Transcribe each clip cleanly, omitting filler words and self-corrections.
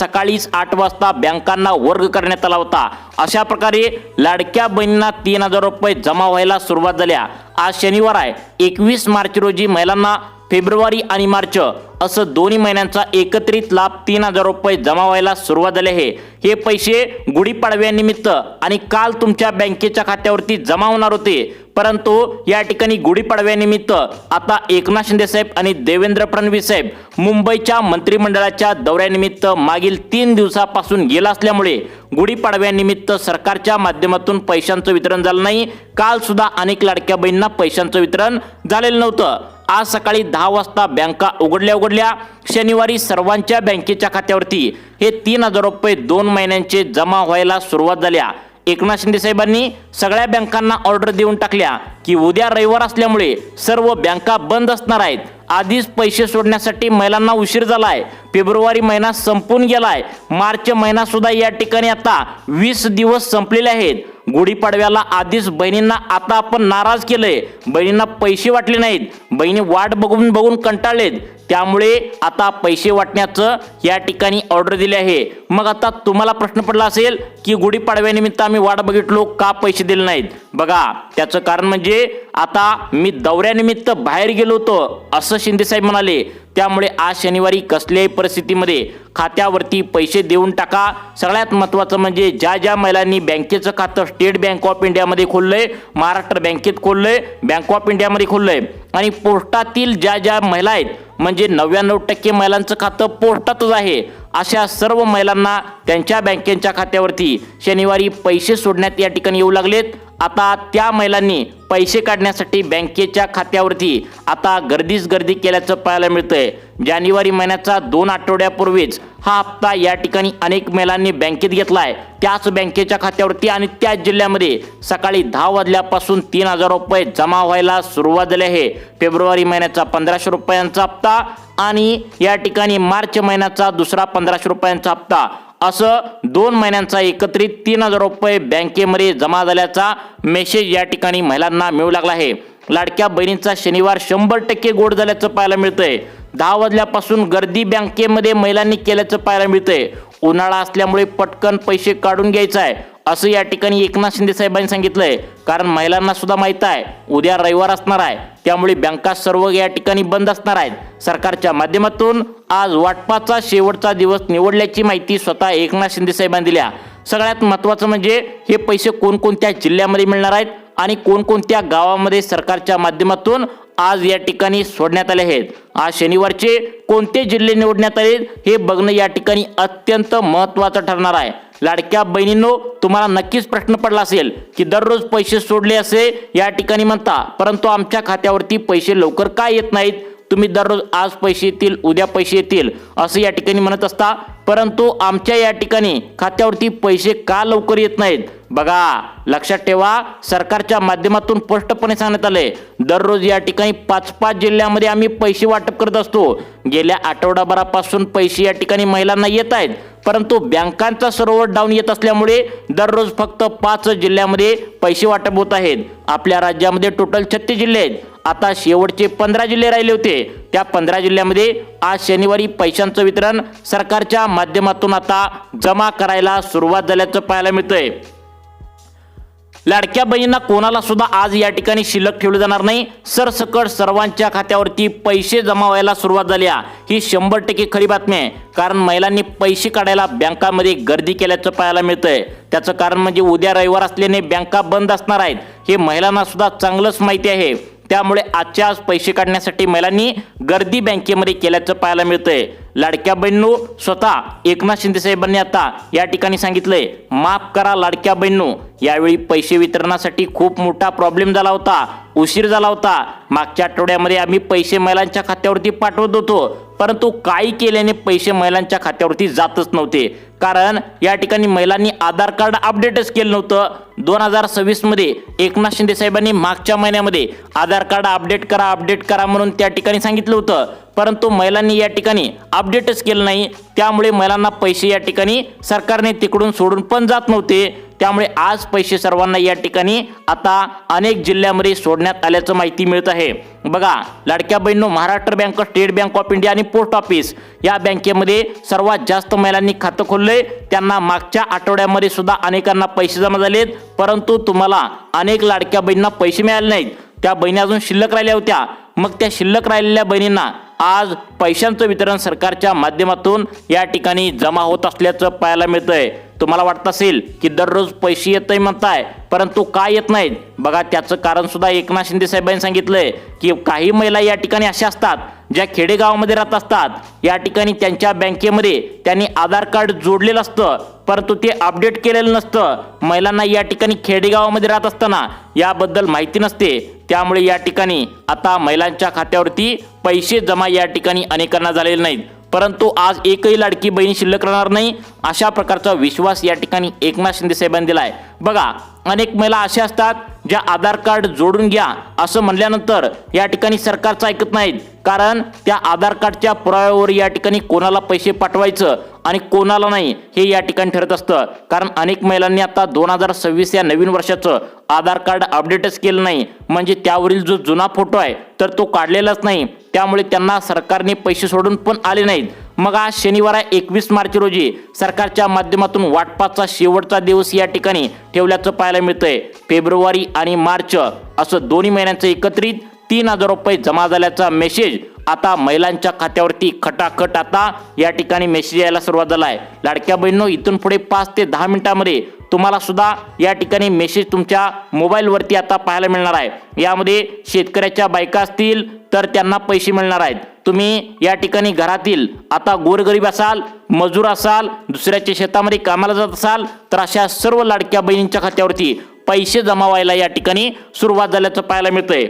सकाळीच 8 वाजता बँकांना वर्ग करण्यात आला होता। अशा प्रकारे लाडक्या बहिणींना 3000 रुपये जमा व्हायला सुरुवात झाल्या। आज शनिवार आहे, 21 मार्च रोजी महिलांना फेब्रुवारी आणि मार्च असं दोन्ही महिन्यांचा एकत्रित लाभ 3000 रुपये जमा व्हायला सुरुवात झाली आहे। हे पैसे गुढीपाडव्यानिमित्त आणि काल तुमच्या बँकेच्या खात्यावरती जमा होणार होते, परंतु या ठिकाणी गुढीपाडव्यानिमित्त आता एकनाथ शिंदे साहेब आणि देवेंद्र फडणवीस साहेब मुंबईच्या मंत्रिमंडळाच्या दौऱ्यानिमित्त मागील 3 दिवसापासून गेला असल्यामुळे गुढीपाडव्यानिमित्त सरकारच्या माध्यमातून पैशांचं वितरण झालं नाही। काल सुद्धा अनेक लाडक्या बहिणींना पैशांचं वितरण झालेलं नव्हतं। आज सकाळी 10 वाजता बँका उघडल्या। शनिवारी सर्वांच्या बँकेच्या खात्यावरती हे 3000 रुपये 2 महिन्यांचे जमा व्हायला सुरुवात झाल्या। एकनाथ शिंदे साहेबांनी सगळ्या बँकांना ऑर्डर देऊन टाकल्या की उद्या रविवार असल्यामुळे सर्व बँका बंद असणार आहेत। आधीच पैसे सोडण्यासाठी महिलांना उशीर झालाय। फेब्रुवारी महिना संपून गेलाय, मार्च महिना सुद्धा या ठिकाणी आता 20 दिवस संपलेले आहेत। गुढीपाडव्याला आधीच बहिणींना आता आपण नाराज केलंय, बहिणींना पैसे वाटले नाहीत, बहिणी वाट बघून कंटाळलेत, त्यामुळे आता पैसे वाटण्याचं या ठिकाणी ऑर्डर दिले आहे। मग आता तुम्हाला प्रश्न पडला असेल की गुढीपाडव्यानिमित्त आम्ही वाट बघितलो, का पैसे दिले नाहीत? बघा, त्याचं कारण म्हणजे आता मी दौऱ्यानिमित्त बाहेर गेलो होतो असं शिंदे साहेब म्हणाले। त्यामुळे आज शनिवारी कसल्याही परिस्थितीमध्ये खात्यावरती पैसे देऊन टाका। सगळ्यात महत्त्वाचं म्हणजे ज्या महिलांनी बँकेचं खातं स्टेट बँक ऑफ इंडियामध्ये खोललंय, महाराष्ट्र बँकेत खोललंय, बँक ऑफ इंडियामध्ये खोललंय आणि पोस्टातील ज्या महिला आहेत, म्हणजे 99% महिलांचं खातं पोस्टातच आहे, अशा सर्व महिलांना त्यांच्या बँकेच्या खात्यावरती शनिवारी पैसे सोडण्यात या ठिकाणी येऊ लागलेत। आता त्या महिलांनी पैसे काढण्यासाठी बँकेच्या खात्यावरती आता गर्दी केल्याचं पाहायला मिळतंय। जानेवारी महिन्याचा 2 आठवड्यापूर्वीच हा हप्ता या ठिकाणी अनेक महिलांनी बँकेत घेतलाय, त्याच बँकेच्या खात्यावरती आणि त्याच जिल्ह्यामध्ये सकाळी 10 वाजल्यापासून 3000 रुपये जमा व्हायला सुरुवात झाली आहे। फेब्रुवारी महिन्याचा 1500 रुपयांचा हप्ता आणि या ठिकाणी मार्च महिन्याचा दुसरा 1500 रुपयांचा हप्ता, असं 2 महिन्यांचा एकत्रित 3000 रुपये बँकेमध्ये जमा झाल्याचा मेसेज या ठिकाणी महिलांना मिळू लागला आहे। लाडक्या बहिणींचा शनिवार 100% गोड झाल्याचं पाहायला मिळतंय। 10 वाजल्यापासून गर्दी बँकेमध्ये महिलांनी केल्याचं पाहायला मिळतंय। उन्हाळा असल्यामुळे पटकन पैसे काढून घ्यायचं आहे असं या ठिकाणी एकनाथ शिंदे साहेबांनी सांगितलंय, कारण महिलांना सुद्धा माहित आहे उद्या रविवार असणार आहे, त्यामुळे बँका सर्व या ठिकाणी बंद असणार आहेत। सरकारच्या माध्यमातून आज वाटपाचा शेवटचा दिवस निवडल्याची माहिती स्वतः एकनाथ शिंदे साहेबांनी दिल्या। सगळ्यात महत्त्वाचं म्हणजे हे पैसे कोणकोणत्या जिल्ह्यामध्ये मिळणार आहेत आणि कोणकोणत्या गावामध्ये सरकारच्या माध्यमातून आज या ठिकाणी सोडण्यात आले आहेत। आज शनिवारचे कोणते जिल्हे निवडण्यात आले हे बघणं या ठिकाणी अत्यंत महत्त्वाचं ठरणार आहे। लाडक्या बहिणींनो, तुम्हाला नक्कीच प्रश्न पडला असेल की दररोज पैसे सोडले असे या ठिकाणी म्हणता, परंतु आमच्या खात्यावरती पैसे लवकर का येत नाहीत? तुम्ही दररोज आज पैसे येतील, उद्या पैसे येतील असं या ठिकाणी म्हणत असता, परंतु आमच्या या ठिकाणी खात्यावरती पैसे का लवकर येत नाहीत? बघा, लक्षात ठेवा, सरकारच्या माध्यमातून स्पष्टपणे सांगण्यात आले दररोज या ठिकाणी 5-5 जिल्ह्यामध्ये आम्ही पैसे वाटप करत असतो। गेल्या आठवडाभरापासून पैसे या ठिकाणी महिलांना येत आहेत, परंतु बँकांचा सर्व्हर डाऊन येत असल्यामुळे दररोज फक्त 5 जिल्ह्यामध्ये पैसे वाटप होत आहेत। आपल्या राज्यामध्ये टोटल 36 जिल्हे आहेत, आता शेवटचे 15 जिल्हे राहिले होते, त्या 15 जिल्ह्यामध्ये आज शनिवारी पैशांचं वितरण सरकारच्या माध्यमातून आता जमा करायला सुरुवात झाल्याचं पाहायला मिळतंय। लाडक्या बहिणींना कोणाला सुद्धा आज या ठिकाणी शिल्लक ठेवले जाणार नाही। सरसकट सर्वांच्या खात्यावरती पैसे जमा व्हायला सुरुवात झाली। ही 100% खरी बातमी आहे, कारण महिलांनी पैसे काढायला बँकामध्ये गर्दी केल्याचं पाहायला मिळतंय। त्याचं कारण म्हणजे उद्या रविवार असल्याने बँका बंद असणार आहेत, हे महिलांना सुद्धा चांगलंच माहिती आहे। त्यामुळे आजच्या आज पैसे काढण्यासाठी महिलांनी गर्दी बँकेमध्ये केल्याचं पाहायला मिळतंय। लाडक्या बहिणींनो, स्वतः एकनाथ शिंदे साहेबांनी आता या ठिकाणी सांगितलंय, माफ करा लाडक्या बहिणींनो, यावेळी पैसे वितरणासाठी खूप मोठा प्रॉब्लेम झाला होता, उशीर झाला होता। मागच्या आठवड्यामध्ये आम्ही पैसे महिलांच्या खात्यावरती पाठवत होतो, परंतु काही केल्याने पैसे महिलांच्या खात्यावरती जातच नव्हते, कारण या ठिकाणी महिलांनी आधार कार्ड अपडेटच केलं नव्हतं। 2026 मध्ये एकनाथ शिंदे साहेबांनी मागच्या महिन्यामध्ये आधार कार्ड अपडेट करा म्हणून त्या ठिकाणी सांगितलं होतं, परंतु महिलांनी या ठिकाणी अपडेटच केलं नाही, त्यामुळे महिलांना पैसे या ठिकाणी सरकारने तिकडून सोडून पण जात नव्हते। त्यामुळे आज पैसे सर्वांना या ठिकाणी आता अनेक जिल्ह्यामध्ये सोडण्यात आल्याचं माहिती मिळत आहे। बघा लाडक्या बहिणींनो, Maharashtra bank, state bank of India आणि पोस्ट ऑफिस या बँकेमध्ये सर्वात जास्त महिलांनी खातं खोललंय। त्यांना मागच्या आठवड्यामध्ये सुद्धा अनेकांना पैसे जमा झालेत, परंतु तुम्हाला अनेक लाडक्या बहिणींना पैसे मिळाले नाहीत। त्या बहिणी अजून शिल्लक राहिल्या होत्या। मग त्या शिल्लक राहिलेल्या बहिणींना आज पैशांचं वितरण सरकारच्या माध्यमातून या ठिकाणी जमा होत असल्याचं पाहायला मिळतंय। तुम्हाला वाटत असेल की दररोज पैसे येतंय म्हणताय, परंतु काय येत नाहीत? बघा त्याचं कारण सुद्धा एकनाथ शिंदे साहेबांनी सांगितलंय की काही महिला या ठिकाणी अशा असतात ज्या खेडेगावामध्ये राहत असतात। या ठिकाणी त्यांच्या बँकेमध्ये त्यांनी आधार कार्ड जोडलेलं असतं, परंतु ते अपडेट केलेलं नसतं। महिलांना या ठिकाणी खेडेगावामध्ये राहत असताना याबद्दल माहिती नसते, त्यामुळे या ठिकाणी आता महिलांच्या खात्यावरती पैसे जमा या ठिकाणी अनेकांना झालेले नाहीत। परंतु आज एकही लाडकी बहीण शिल्लक राहणार नाही अशा प्रकारचा विश्वास या ठिकाणी एकनाथ शिंदे साहेबांनी दिलाय। बघा अनेक महिला अशा असतात ज्या आधार कार्ड जोडून घ्या असं म्हणल्यानंतर या ठिकाणी सरकारचं ऐकत नाहीत, कारण त्या आधार कार्डच्या पुराव्यावर या ठिकाणी कोणाला पैसे पाठवायचं आणि कोणाला नाही हे या ठिकाणी ठरत असतं। कारण अनेक महिलांनी आता 2026 या नवीन वर्षाचं आधार कार्ड अपडेटच केलं नाही, म्हणजे त्यावरील जो जुना फोटो आहे तर तो काढलेलाच नाही, त्यामुळे त्यांना सरकारने पैसे सोडून पण आले नाहीत। मग आज शनिवार 21 मार्च रोजी सरकारच्या माध्यमातून वाटपाचा शेवटचा दिवस या ठिकाणी ठेवल्याचं पाहायला मिळतंय। फेब्रुवारी आणि मार्च असं दोन्ही महिन्यांचं एकत्रित 3000 रुपये जमा झाल्याचा मेसेज आता महिलांच्या खात्यावरती खटाखट आता या ठिकाणी मेसेज यायला सुरुवात झाला आहे। लाडक्या बहिणींनो, इथून पुढे 5 ते 10 मिनिटांमध्ये तुम्हाला सुद्धा या ठिकाणी मेसेज तुमच्या मोबाईलवरती आता पाहायला मिळणार आहे। यामध्ये शेतकऱ्याच्या बायका असतील तर त्यांना पैसे मिळणार आहेत। तुम्ही या ठिकाणी घरातील आता गोरगरीब असाल, मजूर असाल, दुसऱ्याच्या शेतामध्ये कामाला जात असाल तर अशा सर्व लाडक्या बहिणींच्या खात्यावरती पैसे जमा व्हायला या ठिकाणी सुरुवात झाल्याचं पाहायला मिळतंय।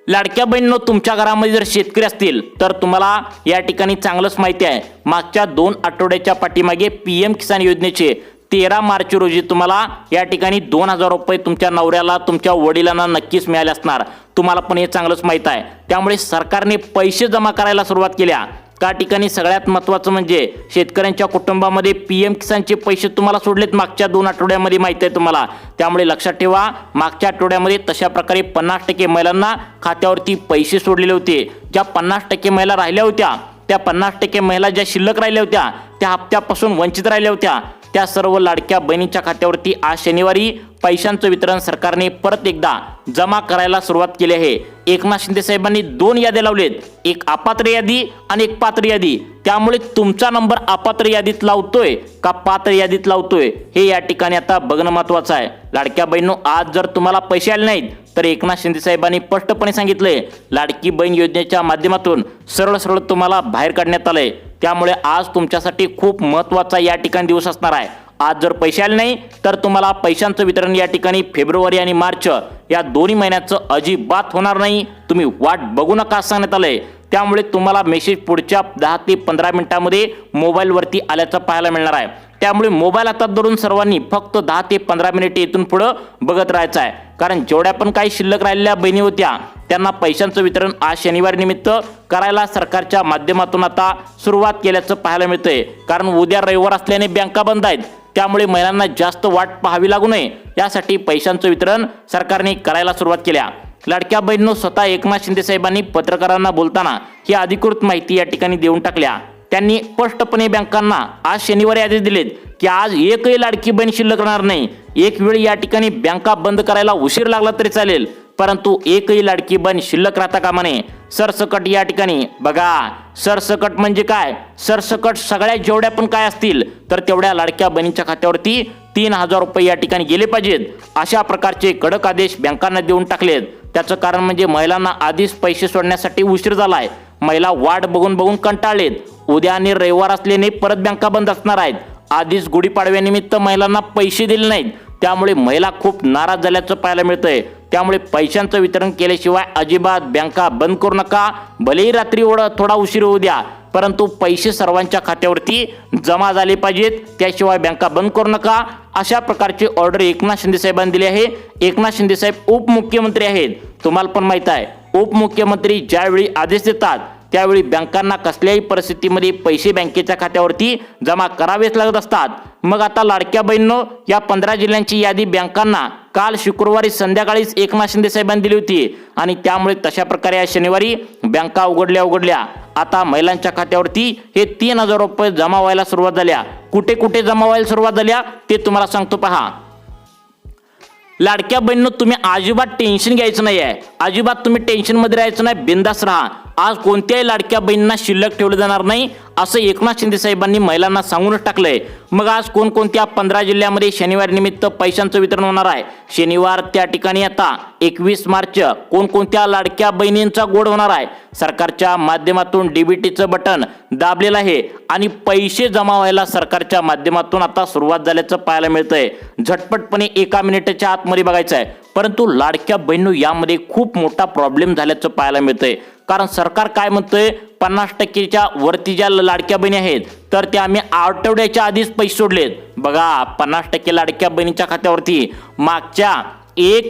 लाडक्या बहिणींनो, तुमच्या घरामध्ये जर शेतकरी असतील तर तुम्हाला या ठिकाणी चांगलंच माहिती आहे, मागच्या 2 आठवड्याच्या पाठीमागे PM किसान योजनेचे 13 मार्च रोजी तुम्हाला या ठिकाणी 2000 रुपये तुमच्या नवऱ्याला, तुमच्या वडिलांना नक्कीच मिळाले असणार। तुम्हाला पण हे चांगलंच माहित आहे, त्यामुळे सरकारने पैसे जमा करायला सुरुवात केल्या। त्या ठिकाणी सगळ्यात महत्त्वाचं म्हणजे शेतकऱ्यांच्या कुटुंबामध्ये PM किसानचे पैसे तुम्हाला सोडलेत मागच्या 2 आठवड्यामध्ये, माहिती आहे तुम्हाला। त्यामुळे लक्षात ठेवा, मागच्या आठवड्यामध्ये तशा प्रकारे 50% महिलांना खात्यावरती पैसे सोडलेले होते। ज्या 50% महिला राहिल्या होत्या, त्या 50% महिला ज्या शिल्लक राहिल्या होत्या, त्या हप्त्यापासून वंचित राहिल्या होत्या, त्या सर्व लाडक्या बहिणींच्या खात्यावरती आज शनिवारी पैशांचं वितरण सरकारने परत एकदा जमा करायला सुरुवात केली आहे। एकनाथ शिंदे साहेबांनी 2 याद्या लावलेत, एक अपात्र यादी आणि एक पात्र यादी। त्यामुळे तुमचा नंबर अपात्र यादीत लावतोय का पात्र यादीत लावतोय हे या ठिकाणी आता बघणं महत्त्वाचं आहे। लाडक्या बहिणींनो, आज जर तुम्हाला पैसे आले नाहीत तर एकनाथ शिंदे साहेबांनी स्पष्टपणे सांगितलंय, लाडकी बहीण योजनेच्या माध्यमातून सरळ सरळ तुम्हाला बाहेर काढण्यात आलंय। त्यामुळे आज तुमच्यासाठी खूप महत्त्वाचा या ठिकाणी दिवस असणार आहे। आज जर पैसे आले नाही तर तुम्हाला पैशांचं वितरण या ठिकाणी फेब्रुवारी आणि मार्च या दोन्ही महिन्याचं अजिबात होणार नाही। तुम्ही वाट बघू नका असं सांगण्यात आलंय। त्यामुळे तुम्हाला मेसेज पुढच्या 10 ते 15 मिनिटांमध्ये मोबाईलवरती आल्याचं पाहायला मिळणार आहे। त्यामुळे मोबाईल हातात धरून सर्वांनी फक्त 10 ते 15 मिनिटे इथून पुढे बघत राहायचं आहे, कारण जेवढ्या पण काही शिल्लक राहिलेल्या बहिणी होत्या त्यांना पैशांचं वितरण आज शनिवारी निमित्त करायला सरकारच्या माध्यमातून आता सुरुवात केल्याचं पाहायला मिळतंय। कारण उद्या रविवार असल्याने बँका बंद आहेत, त्यामुळे महिलांना जास्त वाट पाहावी लागू नये यासाठी पैशांचं वितरण सरकारने करायला सुरुवात केल्या। लाडक्या बहिणींनो, स्वतः एकनाथ शिंदे साहेबांनी पत्रकारांना बोलताना ही अधिकृत माहिती या ठिकाणी देऊन टाकल्या। त्यांनी स्पष्टपणे बँकांना आज शनिवारी आदेश दिलेत की आज एकही लाडकी बहीण शिल्लक राहणार नाही। एक वेळ या ठिकाणी बँका बंद करायला उशीर लागला तरी चालेल, परंतु एकही लाडकी बहीण शिल्लक राहता कामा नये। सरसकट या ठिकाणी बघा, सरसकट म्हणजे काय? सरसकट सगळ्या जेवढ्या पण काय असतील तर तेवढ्या लाडक्या बहिणींच्या खात्यावरती 3000 रुपये या ठिकाणी गेले पाहिजेत, अशा प्रकारचे कडक आदेश बँकांना देऊन टाकलेत। त्याचं कारण म्हणजे महिलांना आधीच पैसे सोडण्यासाठी उशीर झालाय। महिला वाट बघून बघून कंटाळलेत। उद्या आणि रविवार असल्याने परत बँका बंद असणार आहेत। आधीच गुढीपाडव्यानिमित्त महिलांना पैसे दिले नाहीत, त्यामुळे महिला खूप नाराज झाल्याचं पाहायला मिळतंय। त्यामुळे पैशांचं वितरण केल्याशिवाय अजिबात बँका बंद करू नका। भलेही रात्री थोडा उशीर होऊ द्या, परंतु पैसे सर्वांच्या खात्यावरती जमा झाले पाहिजेत, त्याशिवाय बँका बंद करू नका, अशा प्रकारची ऑर्डर एकनाथ शिंदे साहेबांनी दिली आहे। एकनाथ शिंदे साहेब उपमुख्यमंत्री आहेत, तुम्हाला पण माहित आहे, उपमुख्यमंत्री ज्यावेळी आदेश देतात त्यावेळी बँकांना कसल्याही परिस्थितीमध्ये पैसे बँकेच्या खात्यावरती जमा करावेच लागत असतात। मग आता लाडक्या बहिणींनो, या 15 जिल्ह्यांची यादी बँकांना काल शुक्रवारी संध्याकाळीच एकनाथ शिंदे साहेबांनी दिली होती आणि त्यामुळे तशा प्रकारे आज शनिवारी बँका उघडल्या. आता महिलांच्या खात्यावरती हे 3,000 रुपये जमा व्हायला सुरुवात झाल्या. कुठे कुठे जमा व्हायला सुरुवात झाल्या ते तुम्हाला सांगतो पहा. लाडक्या बहिणींनो, तुम्ही अजिबात टेन्शन घ्यायचं नाही आहे. अजिबात तुम्ही टेन्शनमध्ये राहायचं नाही. बिंदास राहा. आज कोणत्याही लाडक्या बहिणींना शिल्लक ठेवलं जाणार नाही असं एकनाथ शिंदे साहेबांनी महिलांना सांगूनच टाकलंय. मग आज कोणकोणत्या 15 जिल्ह्यामध्ये शनिवार निमित्त पैशांचं वितरण होणार आहे. शनिवार त्या ठिकाणी आता 21 मार्च कोणकोणत्या लाडक्या बहिणींचा गोड होणार आहे. सरकारच्या माध्यमातून डीबीटीचं बटन दाबलेलं आहे आणि पैसे जमा व्हायला सरकारच्या माध्यमातून आता सुरुवात झाल्याचं पाहायला मिळतंय. झटपटपणे 1 मिनिटाच्या आतमध्ये बघायचं आहे. परंतु लाडक्या बहिणींनो, यामध्ये खूप मोठा प्रॉब्लेम झाल्याचं पाहायला मिळतंय. कारण सरकार काय म्हणतंय, 50%च्या वरती ज्या लाडक्या बहिणी आहेत तर त्या आम्ही आठवड्याच्या आधीच पैसे सोडलेत. बघा, 50% लाडक्या बहिणीच्या खात्यावरती मागच्या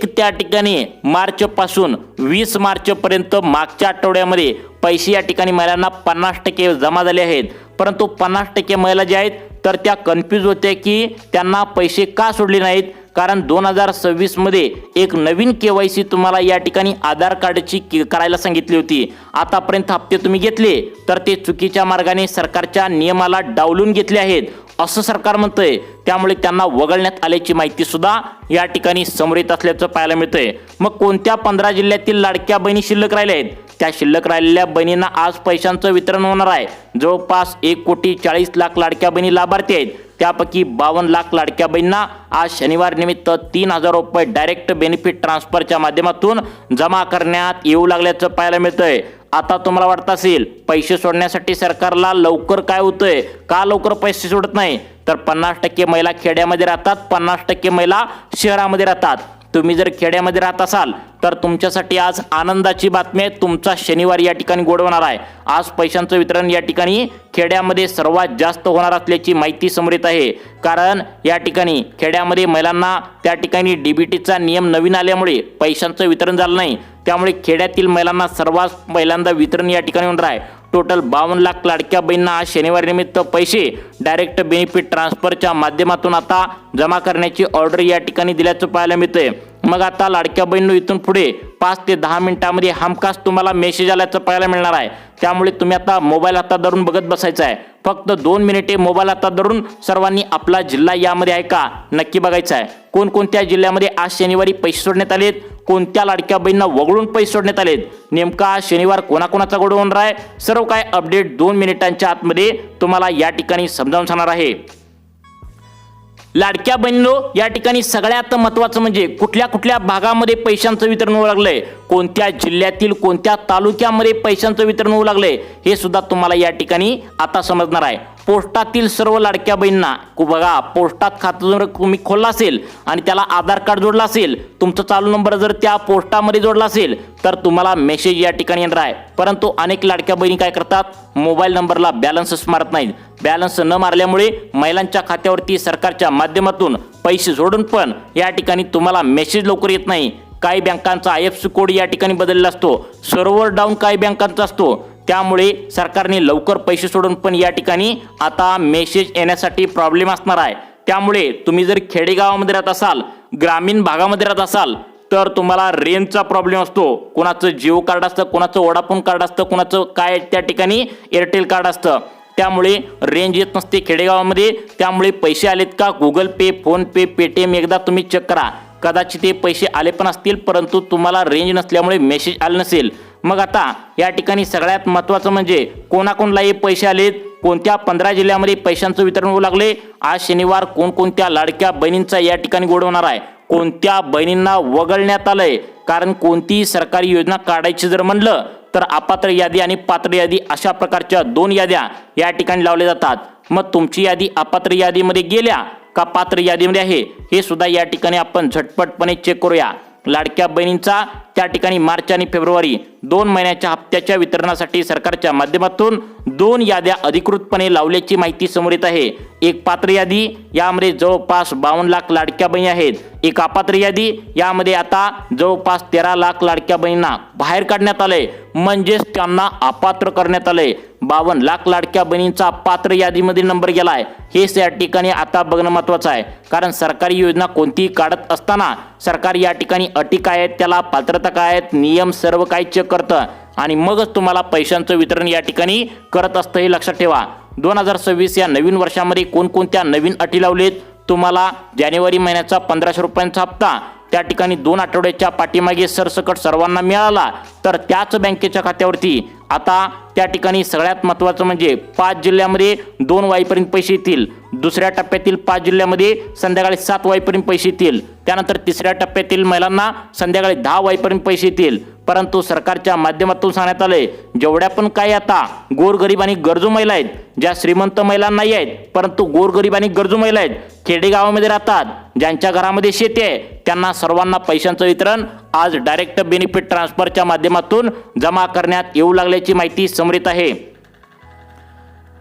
त्या ठिकाणी मार्च पासून 20 मार्च पर्यंत मागच्या आठवड्यामध्ये पैसे या ठिकाणी महिलांना 50% जमा झाले आहेत. परंतु 50% महिला ज्या आहेत तर त्या कन्फ्यूज होत्या की त्यांना पैसे का सोडले नाहीत. कारण 2026 मध्ये एक नवीन KYC तुम्हाला या ठिकाणी आधार कार्डची करायला सांगितली होती. आतापर्यंत हप्ते तुम्ही घेतले तर ते चुकीच्या मार्गाने सरकारच्या नियमाला डावलून घेतले आहेत असं सरकार म्हणतंय. त्यामुळे त्यांना वगळण्यात आल्याची माहिती सुद्धा या ठिकाणी समोर येत असल्याचं पाहायला मिळतंय. मग कोणत्या 15 जिल्ह्यातील लाडक्या बहिणी शिल्लक राहिल्या आहेत. त्या शिल्लक राहिलेल्या बहिणींना आज पैशांचं वितरण होणार आहे. जवळपास 1,40,00,000 लाडक्या बहिणी लाभार्थी आहेत. त्यापैकी 52 लाख लाडक्या बहिणींना आज शनिवार निमित्त 3,000 रुपये डायरेक्ट बेनिफिट ट्रान्सफरच्या माध्यमातून जमा करण्यात येऊ लागल्याचं पाहायला मिळतंय. आता तुम्हाला वाटत असेल पैसे सोडण्यासाठी सरकारला लवकर काय होतंय, का लवकर पैसे सोडत नाही, तर 50% महिला खेड्यामध्ये राहतात, 50% महिला शहरामध्ये राहतात. तुम्ही जर खेड्यामध्ये राहत असाल तर तुमच्यासाठी आज आनंदाची बातमी आहे. तुमचा शनिवार या ठिकाणी गोड होणार आहे. आज पैशांचं वितरण या ठिकाणी खेड्यामध्ये सर्वात जास्त होणार असल्याची माहिती समोर येत आहे. कारण या ठिकाणी खेड्यामध्ये महिलांना त्या ठिकाणी डीबीटीचा नियम नवीन आल्यामुळे पैशांचं वितरण झालं नाही. त्यामुळे खेड्यातील महिलांना सर्वात पहिल्यांदा वितरण या ठिकाणी होणार आहे. टोटल 52 लाख लाडक्या बहिणींना आज शनिवार निमित्त पैसे डायरेक्ट बेनिफिट ट्रान्सफरच्या माध्यमातून आता जमा करण्याची ऑर्डर या ठिकाणी दिल्याचं पाहायला मिळतंय. मग आता लाडक्या बहिणींनो, इथून पुढे 5 ते 10 मिनिटांमध्ये हमखास तुम्हाला मेसेज आल्याचं पाहायला मिळणार आहे. त्यामुळे तुम्ही आता मोबाईल हातात धरून बघत बसायचं आहे. फक्त 2 मिनिटे मोबाईल हातात धरून सर्वांनी आपला जिल्हा यामध्ये आहे का नक्की बघायचं आहे. कोणकोणत्या जिल्ह्यामध्ये आज शनिवारी पैसे सोडण्यात आलेत, कोणत्या लाडक्या बहिणींना वगळून पैसे सोडण्यात आलेत, नेमका आज शनिवार कोणाकोणाचा गोड होणार आहे, सर्व काय अपडेट 2 मिनिटांच्या आतमध्ये तुम्हाला या ठिकाणी समजावून सांगणार आहे. लाडक्या बहिणींनो, या ठिकाणी सगळ्यात महत्त्वाचं म्हणजे कुठल्या भागामध्ये पैशांचं वितरण होऊ लागलंय, कोणत्या जिल्ह्यातील कोणत्या तालुक्यामध्ये पैशांचं वितरण होऊ लागलंय हे सुद्धा तुम्हाला या ठिकाणी आता समजणार आहे. पोस्टातील सर्व लाडक्या बहिणींना बघा, पोस्टात खातं जर तुम्ही खोललं असेल आणि त्याला आधार कार्ड जोडला असेल, तुमचा चालू नंबर जर त्या पोस्टामध्ये जोडला असेल तर तुम्हाला मेसेज या ठिकाणी येणार आहे. परंतु अनेक लाडक्या बहिणी काय करतात, मोबाईल नंबरला बॅलन्सच मारत नाहीत. बॅलन्स न मारल्यामुळे महिलांच्या खात्यावरती सरकारच्या माध्यमातून पैसे जोडून पण या ठिकाणी तुम्हाला मेसेज लवकर येत नाही. काही बँकांचा IFSC कोड या ठिकाणी बदलला असतो, सर्व्हर डाऊन काही बँकांचा असतो. त्यामुळे सरकारने लवकर पैसे सोडून पण या ठिकाणी आता मेसेज येण्यासाठी प्रॉब्लेम असणार आहे. त्यामुळे तुम्ही जर खेडेगावामध्ये राहत असाल, ग्रामीण भागामध्ये राहत असाल तर तुम्हाला रेंजचा प्रॉब्लेम असतो. कोणाचं जिओ कार्ड असतं, कोणाचं वोडाफोन कार्ड असतं, कोणाचं काय त्या ठिकाणी एअरटेल कार्ड असतं. त्यामुळे रेंज येत नसते खेडेगावामध्ये. त्यामुळे पैसे आलेत का गुगल पे, फोन पे, पेटीएम एकदा तुम्ही चेक करा. कदाचित ते पैसे आले पण असतील परंतु तुम्हाला रेंज नसल्यामुळे मेसेज आले नसेल. मग आता या ठिकाणी सगळ्यात महत्त्वाचं म्हणजे कोणाकोणला हे पैसे आलेत, कोणत्या 15 जिल्ह्यामध्ये पैशांचं वितरण होऊ लागले, आज शनिवार कोणकोणत्या लाडक्या बहिणींचा या ठिकाणी गोड होणार आहे, कोणत्या बहिणींना वगळण्यात आलंय. कारण कोणतीही सरकारी योजना काढायची जर म्हणलं तर अपात्र यादी आणि पात्र यादी अशा प्रकारच्या 2 याद्या या ठिकाणी लावल्या जातात. मग तुमची यादी अपात्र यादीमध्ये गेल्या का पात्र यादीमध्ये आहे हे सुद्धा या ठिकाणी आपण झटपटपणे चेक करूया. लाडक्या बहिणींचा त्या ठिकाणी मार्च आणि फेब्रुवारी 2 महिन्याच्या हप्त्याच्या वितरणासाठी सरकारच्या माध्यमातून 2 याद्या अधिकृतपणे लावल्याची माहिती समोर येत आहे। एक पात्र यादी, यामध्ये जवळपास 52 लाख लाडक्या बहिणी आहेत। एक अपात्र यादी, यामध्ये आता जवळपास 13 लाख लाडक्या बहिणींना बाहेर काढण्यात आले, म्हणजेच त्यांना अपात्र करण्यात आले। 52 लाख लाडक्या बहिणींचा पात्र यादीमध्ये नंबर गेलाय, हेच या ठिकाणी आता बघणं महत्त्वाचं आहे। कारण सरकारी योजना कोणतीही काढत असताना सरकार या ठिकाणी अटी काय आहेत, त्याला पात्रता काय आहेत, नियम सर्व काही चेक करतं आणि मगच तुम्हाला पैशांचं वितरण या ठिकाणी करत असतं, हे लक्षात ठेवा। 2026 या नवीन वर्षामध्ये कोणकोणत्या नवीन अटी लावलेत, तुम्हाला जानेवारी महिन्याचा 1500 रुपयांचा हप्ता त्या ठिकाणी 2 आठवड्याच्या पाठीमागे सरसकट सर्वांना मिळाला, तर त्याच बँकेच्या खात्यावरती आता त्या ठिकाणी सगळ्यात महत्त्वाचं म्हणजे 5 जिल्ह्यामध्ये 2 वाजेपर्यंत पैसे येतील, दुसऱ्या टप्प्यातील 5 जिल्ह्यामध्ये संध्याकाळी 7 वाजेपर्यंत पैसे येतील, त्यानंतर तिसऱ्या टप्प्यातील महिलांना संध्याकाळी 10 वाजेपर्यंत पैसे येतील। परंतु सरकारच्या माध्यमातून सांगण्यात आले, जेवढ्या पण काही आता गोरगरीब आणि गरजू महिला आहेत, ज्या श्रीमंत महिला नाही आहेत परंतु गोरगरीब आणि गरजू महिला आहेत, खेडेगावामध्ये राहतात, ज्यांच्या घरामध्ये शेती आहे, त्यांना सर्वांना पैशांचं वितरण आज डायरेक्ट बेनिफिट ट्रान्सफरच्या माध्यमातून जमा करण्यात येऊ लागल्याची माहिती समोर येत आहे।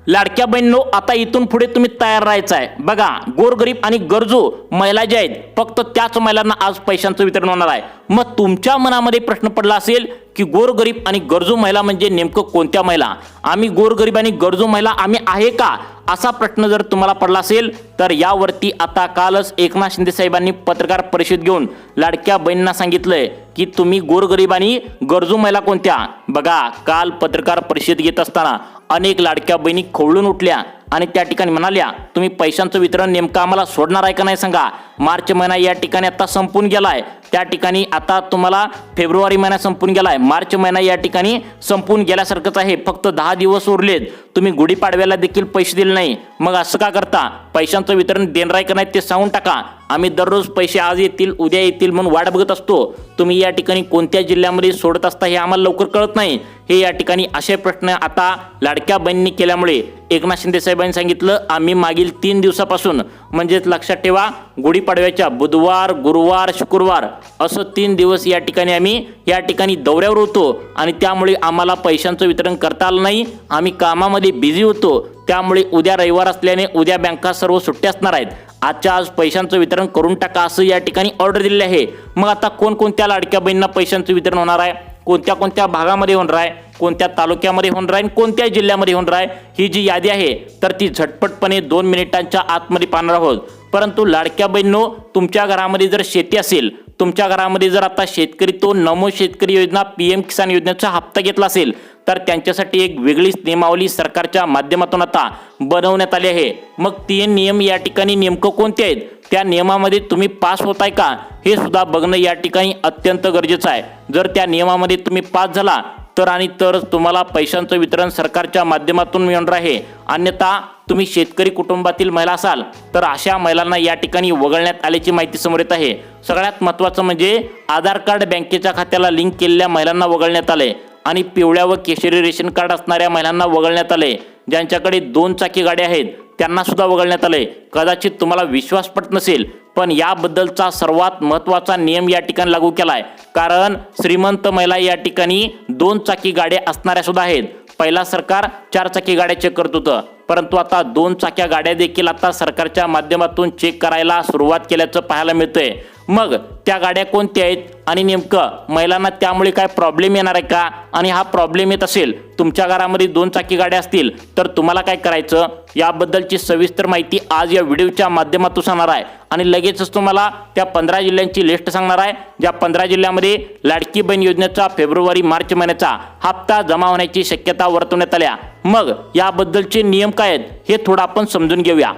लाडक्या बहिणींनो, आता इथून पुढे तुम्ही तयार राहायचं आहे। बघा, गोरगरीब आणि गरजू महिला ज्या आहेत, फक्त त्याच महिलांना आज पैशांचं वितरण होणार आहे। मग तुमच्या मनामध्ये प्रश्न पडला असेल की गोरगरीब आणि गरजू महिला म्हणजे नेमकं कोणत्या महिला? आम्ही गोरगरीब आणि गरजू महिला आम्ही आहे का, असा प्रश्न जर तुम्हाला पडला असेल तर यावरती आता कालच एकनाथ शिंदे साहेबांनी पत्रकार परिषद घेऊन लाडक्या बहिणींना सांगितलंय की तुम्ही गोरगरीब आणि गरजू महिला कोणत्या? बघा, काल पत्रकार परिषद घेत असताना अनेक लाडक्या बहिणी खवळून उठल्या आणि त्या ठिकाणी म्हणाल्या, तुम्ही पैशांचं वितरण नेमकं आम्हाला सोडणार आहे का नाही सांगा। मार्च महिना या ठिकाणी आता संपून गेलाय, त्या ठिकाणी आता तुम्हाला फेब्रुवारी महिना संपून गेलाय, मार्च महिना या ठिकाणी संपून गेल्यासारखंच आहे, फक्त 10 दिवस उरलेत, तुम्ही गुढीपाडव्याला देखील पैसे दिले नाही, मग असं का करता? पैशांचं वितरण देणार आहे का नाही ते सांगून टाका, आम्ही दररोज पैसे आज येतील उद्या येतील म्हणून वाट बघत असतो, तुम्ही या ठिकाणी कोणत्या जिल्ह्यामध्ये सोडत असता हे आम्हाला लवकर कळत नाही। हे या ठिकाणी असे प्रश्न आता लाडक्या बहिणींनी केल्यामुळे एकनाथ शिंदे साहेबांनी सांगितलं, आम्ही मागील 3 दिवसापासून, म्हणजेच लक्षात ठेवा गुढीपाडव्याच्या बुधवार, गुरुवार, शुक्रवार असं 3 दिवस या ठिकाणी आम्ही या ठिकाणी दौऱ्यावर होतो आणि त्यामुळे आम्हाला पैशांचं वितरण करता आलं नाही, आम्ही कामामध्ये बिझी होतो, त्यामुळे उद्या रविवार असल्याने उद्या बँका सर्व सुट्ट्या असणार आहेत, आजच्या आज पैशांचं वितरण करून टाका असं या ठिकाणी ऑर्डर दिलेली आहे। मग आता कोणकोणत्या लाडक्या बहिणींना पैशांचं वितरण होणार आहे, कोणत्या कोणत्या भागामध्ये होणार आहे, कोणत्या तालुक्यामध्ये होणार आहे, कोणत्या जिल्ह्यामध्ये होणार आहे, ही जी यादी आहे तर ती झटपटपणे 2 मिनिटांच्या आतमध्ये पाहणार आहोत। परंतु लाडक्या बहिणींनो, तुमच्या घरामध्ये जर शेती असेल, तुमच्या घरामध्ये जर आता शेतकरी तो नमो शेतकरी योजना PM किसान योजनेचा हप्ता घेतला असेल तर त्यांच्यासाठी एक वेगळीच नियमावली सरकारच्या माध्यमातून आता बनवण्यात आली आहे। मग ते नियम या ठिकाणी नेमकं कोणते आहेत, त्या नियमामध्ये तुम्ही पास होताय का हे सुद्धा बघणं या ठिकाणी अत्यंत गरजेचं आहे। जर त्या नियमामध्ये तुम्ही पास झाला तर आणि तरच तुम्हाला पैशांचं वितरण सरकारच्या माध्यमातून मिळणार आहे, अन्यथा तुम्ही शेतकरी कुटुंबातील महिला असाल तर अशा महिलांना या ठिकाणी वगळण्यात आल्याची माहिती समोर येत आहे। सगळ्यात महत्त्वाचं म्हणजे आधार कार्ड बँकेच्या खात्याला लिंक केलेल्या महिलांना वगळण्यात आले आणि पिवळ्या व केशरी रेशन कार्ड असणाऱ्या महिलांना वगळण्यात आले, ज्यांच्याकडे 2 चाकी गाड्या आहेत त्यांना सुद्धा वगळण्यात आले। कदाचित तुम्हाला विश्वास पटत नसेल पण याबद्दलचा सर्वात महत्त्वाचा नियम या ठिकाणी लागू केलाय, कारण श्रीमंत महिला या ठिकाणी 2 चाकी गाड्या असणाऱ्या सुद्धा आहेत। पहिला सरकार 4 चाकी गाड्या चेक करत होतं, परंतु आता 2 चाक्या गाड्या देखील आता सरकारच्या माध्यमातून चेक करायला सुरुवात केल्याचं पाहायला मिळतंय। मग त्या गाड्या कोणत्या आहेत आणि नेमकं महिलांना त्यामुळे काय प्रॉब्लेम येणार आहे का? आणि हा प्रॉब्लेम येत असेल, तुमच्या घरामध्ये 2 चाकी गाड्या असतील तर तुम्हाला काय करायचं याबद्दलची सविस्तर माहिती आज या व्हिडिओच्या माध्यमातून सांगणार आहे आणि लगेचच तुम्हाला त्या 15 जिल्ह्यांची लिस्ट सांगणार आहे, ज्या 15 जिल्ह्यामध्ये लाडकी बहीण योजनेचा फेब्रुवारी मार्च महिन्याचा हप्ता जमा होण्याची शक्यता वर्तवण्यात आल्या। मग याबद्दलचे नियम काय आहेत हे थोडं आपण समजून घेऊया।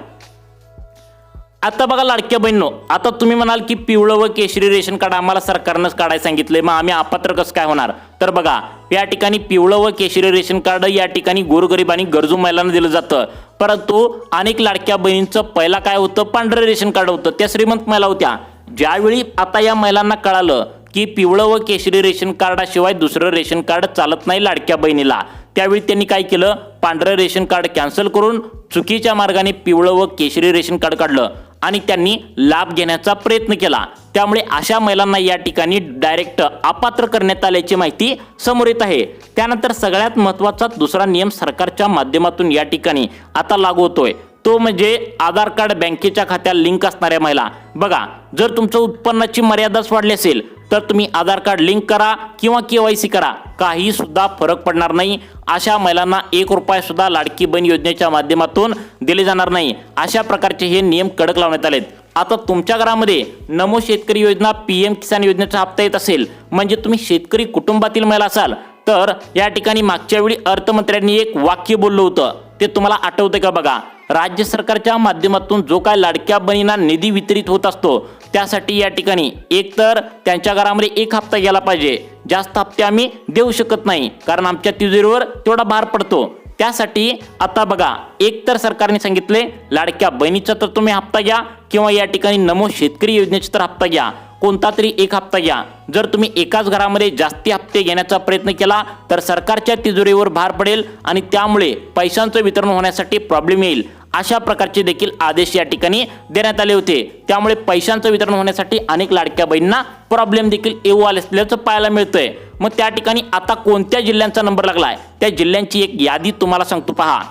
आता बघा लाडक्या बहिणींनो, आता तुम्ही म्हणाल की पिवळं व केशरी रेशन कार्ड आम्हाला सरकारनंच काढायला सांगितलंय, मग आम्ही अपात्र कसं काय होणार? तर बघा, या ठिकाणी पिवळं व केशरी रेशन कार्ड या ठिकाणी गोरगरीब आणि गरजू महिलांना दिलं जातं, परंतु अनेक लाडक्या बहिणींचं पहिला काय होतं, पांढरं रेशन कार्ड होतं, त्या श्रीमंत महिला होत्या। ज्यावेळी आता या महिलांना कळालं की पिवळं व केशरी रेशन कार्डाशिवाय दुसरं रेशन कार्ड चालत नाही लाडक्या बहिणीला, त्यावेळी त्यांनी काय केलं, पांढरं रेशन कार्ड कॅन्सल करून चुकीच्या मार्गाने पिवळं व केशरी रेशन कार्ड काढलं आणि त्यांनी लाभ घेण्याचा प्रयत्न केला। त्यामुळे अशा महिलांना या ठिकाणी डायरेक्ट अपात्र करण्यात आल्याची माहिती समोर येत आहे। त्यानंतर सगळ्यात महत्त्वाचा दुसरा नियम सरकारच्या माध्यमातून या ठिकाणी आता लागू होतोय, तो म्हणजे आधार कार्ड बँकेच्या खात्याला लिंक असणाऱ्या महिला। बघा, जर तुमचं उत्पन्नाची मर्यादाच वाढली असेल तर तुम्ही आधार कार्ड लिंक करा किंवा KYC करा, काही सुद्धा फरक पडणार नाही। अशा महिलांना 1 रुपया सुद्धा लाडकी बहीण योजनेच्या माध्यमातून दिले जाणार नाही। अशा प्रकारचे हे नियम कडक लावण्यात आलेत। आता तुमच्या घरामध्ये नमो शेतकरी योजना, PM किसान योजनेचा हप्ता येत असेल, म्हणजे तुम्ही शेतकरी कुटुंबातील महिला असाल, तर या ठिकाणी मागच्या वेळी अर्थमंत्र्यांनी एक वाक्य बोललं होतं, ते तुम्हाला आठवते का? बघा, राज्य सरकारच्या माध्यमातून जो काय लाडक्या बहिणींना निधी वितरित होत असतो, त्यासाठी या ठिकाणी एकतर त्यांच्या घरामध्ये 1 हप्ता गेला पाहिजे। जास्त हप्ते आम्ही देऊ शकत नाही, कारण आमच्या तिजोरीवर तेवढा भार पडतो। त्यासाठी आता बघा, एकतर सरकारने सांगितले लाडक्या बहिणीचा तर तुम्ही हप्ता घ्या किंवा या ठिकाणी नमो शेतकरी योजनेचा तर हप्ता घ्या, कोणता तरी 1 हप्ता घ्या। जर तुम्ही एकाच घरामध्ये जास्ती हप्ते घेण्याचा प्रयत्न केला तर सरकारच्या तिजोरीवर भार पडेल आणि त्यामुळे पैशांचं वितरण होण्यासाठी प्रॉब्लेम येईल। अशा प्रकारचे देखील आदेश या ठिकाणी देण्यात आले होते। त्यामुळे पैशांचं वितरण होण्यासाठी अनेक लाडक्या बहिणींना प्रॉब्लेम देखील येऊ आले असल्याचं पाहायला मिळतंय। मग त्या ठिकाणी आता कोणत्या जिल्ह्यांचा नंबर लागलाय, त्या जिल्ह्यांची एक यादी तुम्हाला सांगतो, पहा।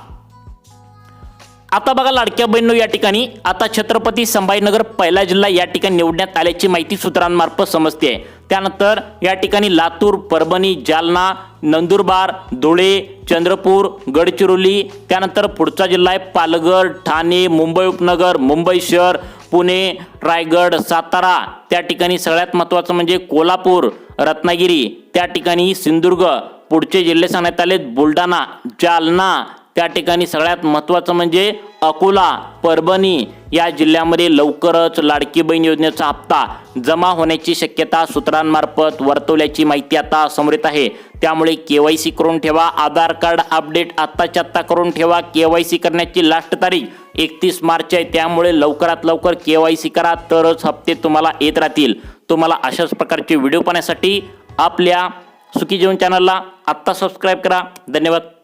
आता बघा लाडक्या बहिणींनो, या ठिकाणी आता छत्रपती संभाजीनगर पहिला जिल्हा या ठिकाणी निवडण्यात आल्याची माहिती सूत्रांमार्फत समजते। त्यानंतर या ठिकाणी लातूर, परभणी, जालना, नंदुरबार, धुळे, चंद्रपूर, गडचिरोली, त्यानंतर पुढचा जिल्हा आहे पालघर, ठाणे, मुंबई उपनगर, मुंबई शहर, पुणे, रायगड, सातारा, त्या ठिकाणी सगळ्यात महत्त्वाचं म्हणजे कोल्हापूर, रत्नागिरी, त्या ठिकाणी सिंधुदुर्ग, पुढचे जिल्हे सांगण्यात आलेत बुलढाणा, जालना, त्या ठिकाणी सगळ्यात महत्त्वाचं म्हणजे अकोला, परभणी या जिल्ह्यामध्ये लवकरच लाडकी बहीण योजनेचा हप्ता जमा होण्याची शक्यता सूत्रांमार्फत वर्तवल्याची माहिती आता समोर येत आहे। त्यामुळे KYC करून ठेवा, आधार कार्ड अपडेट आत्ताच्या आत्ता करून ठेवा। KYC करण्याची लास्ट तारीख 31 मार्च आहे, त्यामुळे लवकरात लवकर KYC करा, तरच हप्ते तुम्हाला येत राहतील। तुम्हाला अशाच प्रकारचे व्हिडिओ पाहण्यासाठी आपल्या सुखी जीवन चॅनलला आत्ता सबस्क्राईब करा। धन्यवाद।